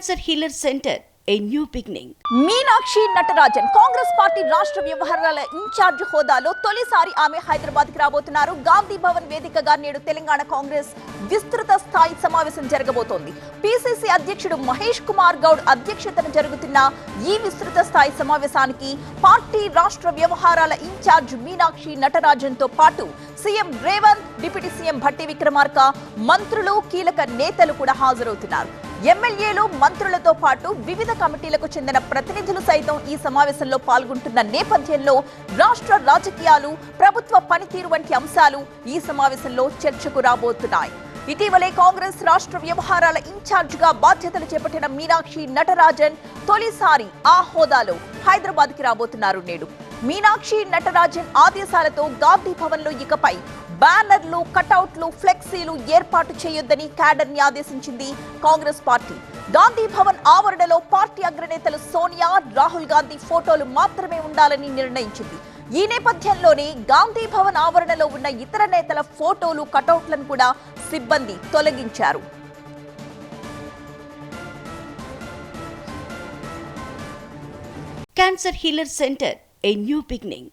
Cancer Healer Center, a new beginning. Meenakshi Natarajan Congress party రాష్ట్ర వ్యవహారాల incharge హోదాలో తొలిసారి ఆమె హైదరాబాద్ కి రాబోతున్నారు. గాంధీ భవన్ వేదికగా నేడు తెలంగాణ కాంగ్రెస్ విస్తృత స్థాయి సమావేశం జరగబోతోంది. పిసిసి అధ్యక్షుడు మహేష్ కుమార్ గౌడ్ అధ్యక్షతన జరుగుతున్న ఈ విస్తృత స్థాయి సమావేశానికి పార్టీ రాష్ట్ర వ్యవహారాల ఇన్ఛార్జ్ మీనాక్షి నటరాజన్ తో పాటు CM Revanth, deputy CM Bhatti Vikramarka, మంత్రులు, కీలక నేతలు కూడా హాజరవుతున్నారు. ఎమ్మెల్యేలు, మంత్రులతో పాటు వివిధ కమిటీలకు చెందిన ప్రతినిధులు సైతం ఈ సమావేశంలో పాల్గొంటున్న నేపథ్యంలో రాష్ట్ర రాజకీయాలు, ప్రభుత్వ పనితీరు వంటి అంశాలు ఈ సమావేశంలో చర్చకు రాబోతున్నాయి. ఇటీవలే కాంగ్రెస్ రాష్ట్ర వ్యవహారాల ఇన్ఛార్జ్ గా బాధ్యతలు చేపట్టిన మీనాక్షి నటరాజన్ తొలిసారి ఆ హోదాలో హైదరాబాద్ కి రాబోతున్నారు. నేడు మీనాక్షి నటరాజన్ ఆదేశాలతో గాంధీ భవన్ లో ఇకపై బ్యానర్లు, కటౌట్లు, ఫ్లెక్సీలు ఏర్పాటు చేయొద్దని క్యాడర్ ని ఆదేశించింది కాంగ్రెస్ పార్టీ. గాంధీ భవన్ ఆవరణలో పార్టీ అగ్రనేతలు సోనియా, రాహుల్ గాంధీ ఫోటోలు మాత్రమే ఉండాలని నిర్ణయించింది. ఈ నేపథ్యంలోనే గాంధీ భవన్ ఆవరణలో ఉన్న ఇతర నేతల ఫోటోలు, కటౌట్లను కూడా సిబ్బంది తొలగించారు. Cancer Healer Center, a new beginning.